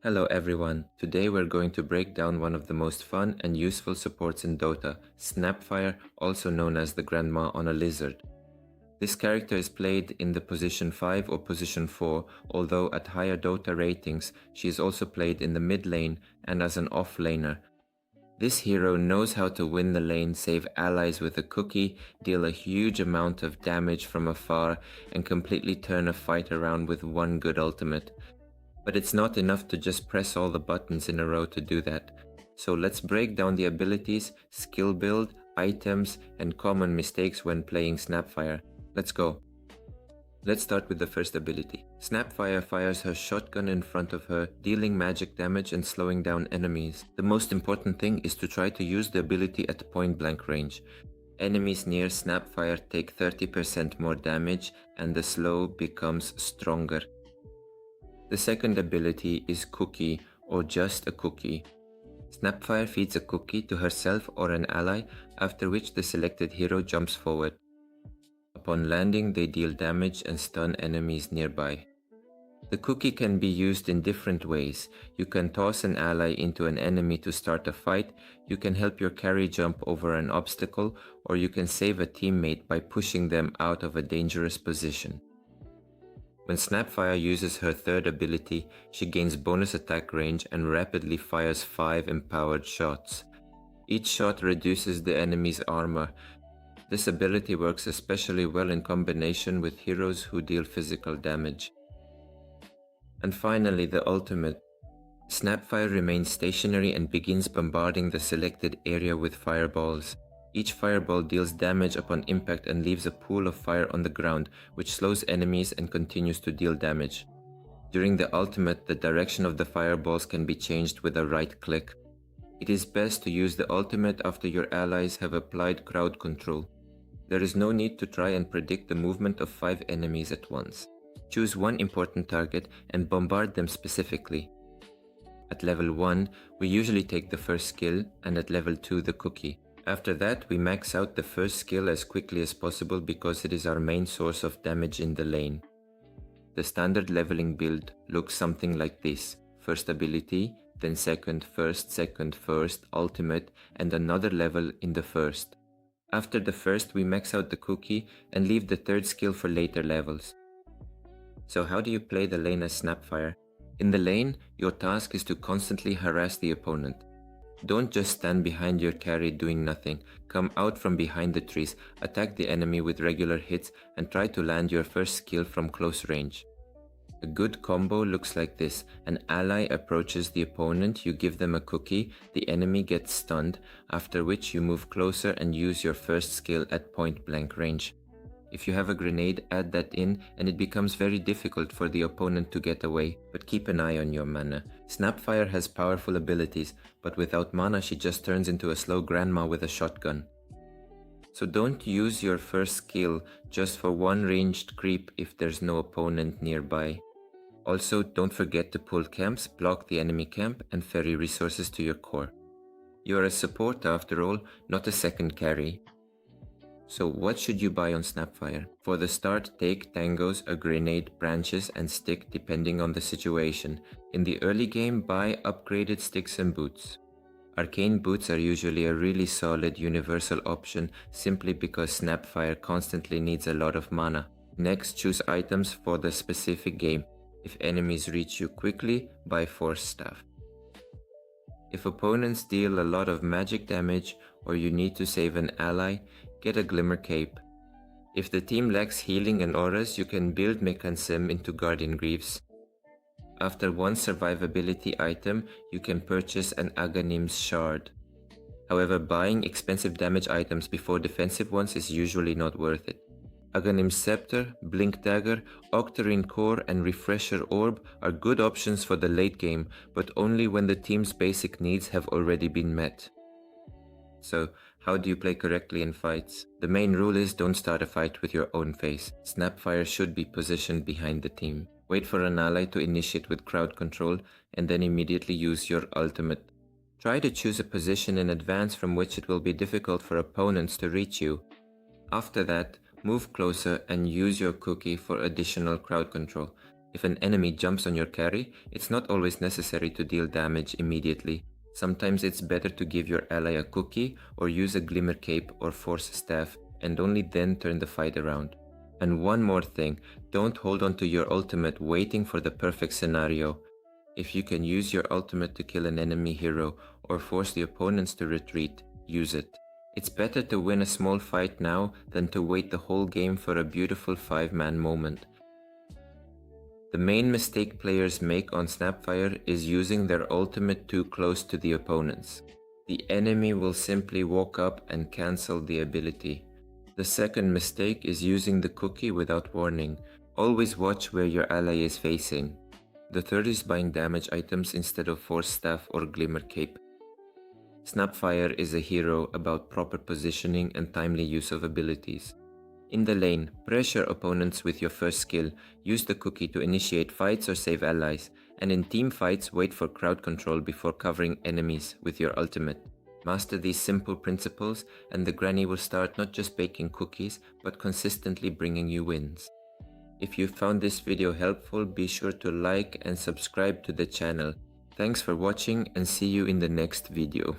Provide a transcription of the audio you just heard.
Hello everyone, today we're going to break down one of the most fun and useful supports in Dota, Snapfire, also known as the Grandma on a Lizard. This character is played in the position 5 or position 4, although at higher Dota ratings, she is also played in the mid lane and as an off laner. This hero knows how to win the lane, save allies with a cookie, deal a huge amount of damage from afar, and completely turn a fight around with one good ultimate. But it's not enough to just press all the buttons in a row to do that. So let's break down the abilities, skill build, items, and common mistakes when playing Snapfire. Let's go. Let's start with the first ability. Snapfire fires her shotgun in front of her, dealing magic damage and slowing down enemies. The most important thing is to try to use the ability at point blank range. Enemies near Snapfire take 30% more damage and the slow becomes stronger. The second ability is Cookie, or just a cookie. Snapfire feeds a cookie to herself or an ally, after which the selected hero jumps forward. Upon landing, they deal damage and stun enemies nearby. The cookie can be used in different ways. You can toss an ally into an enemy to start a fight, you can help your carry jump over an obstacle, or you can save a teammate by pushing them out of a dangerous position. When Snapfire uses her third ability, she gains bonus attack range and rapidly fires 5 empowered shots. Each shot reduces the enemy's armor. This ability works especially well in combination with heroes who deal physical damage. And finally, the ultimate. Snapfire remains stationary and begins bombarding the selected area with fireballs. Each fireball deals damage upon impact and leaves a pool of fire on the ground, which slows enemies and continues to deal damage. During the ultimate, the direction of the fireballs can be changed with a right click. It is best to use the ultimate after your allies have applied crowd control. There is no need to try and predict the movement of 5 enemies at once. Choose one important target and bombard them specifically. At level 1, we usually take the first skill, and at level 2 the cookie. After that, we max out the first skill as quickly as possible because it is our main source of damage in the lane. The standard leveling build looks something like this: first ability, then second, first, ultimate, and another level in the first. After the first, we max out the cookie and leave the third skill for later levels. So how do you play the lane as Snapfire? In the lane, your task is to constantly harass the opponent. Don't just stand behind your carry doing nothing. Come out from behind the trees, attack the enemy with regular hits, and try to land your first skill from close range. A good combo looks like this. An ally approaches the opponent, you give them a cookie, the enemy gets stunned, after which you move closer and use your first skill at point blank range. If you have a grenade, add that in and it becomes very difficult for the opponent to get away, but keep an eye on your mana. Snapfire has powerful abilities, but without mana she just turns into a slow grandma with a shotgun. So don't use your first skill just for one ranged creep if there's no opponent nearby. Also, don't forget to pull camps, block the enemy camp, and ferry resources to your core. You are a support after all, not a second carry. So what should you buy on Snapfire? For the start, take tangos, a grenade, branches, and stick depending on the situation. In the early game, buy upgraded sticks and boots. Arcane boots are usually a really solid universal option simply because Snapfire constantly needs a lot of mana. Next, choose items for the specific game. If enemies reach you quickly, buy Force Staff. If opponents deal a lot of magic damage or you need to save an ally, get a Glimmer Cape. If the team lacks healing and auras, you can build Mechanism into Guardian Greaves. After one survivability item, you can purchase an Aghanim's Shard. However, buying expensive damage items before defensive ones is usually not worth it. Aghanim's Scepter, Blink Dagger, Octarine Core, and Refresher Orb are good options for the late game, but only when the team's basic needs have already been met. So, how do you play correctly in fights? The main rule is don't start a fight with your own face. Snapfire should be positioned behind the team. Wait for an ally to initiate with crowd control and then immediately use your ultimate. Try to choose a position in advance from which it will be difficult for opponents to reach you. After that, move closer and use your cookie for additional crowd control. If an enemy jumps on your carry, it's not always necessary to deal damage immediately. Sometimes it's better to give your ally a cookie or use a glimmer cape or force staff and only then turn the fight around. And one more thing, don't hold on to your ultimate waiting for the perfect scenario. If you can use your ultimate to kill an enemy hero or force the opponents to retreat, use it. It's better to win a small fight now than to wait the whole game for a beautiful 5-man moment. The main mistake players make on Snapfire is using their ultimate too close to the opponents. The enemy will simply walk up and cancel the ability. The second mistake is using the cookie without warning. Always watch where your ally is facing. The third is buying damage items instead of force staff or glimmer cape. Snapfire is a hero about proper positioning and timely use of abilities. In the lane, pressure opponents with your first skill, use the cookie to initiate fights or save allies, and in team fights wait for crowd control before covering enemies with your ultimate. Master these simple principles and the granny will start not just baking cookies, but consistently bringing you wins. If you found this video helpful, be sure to like and subscribe to the channel. Thanks for watching and see you in the next video.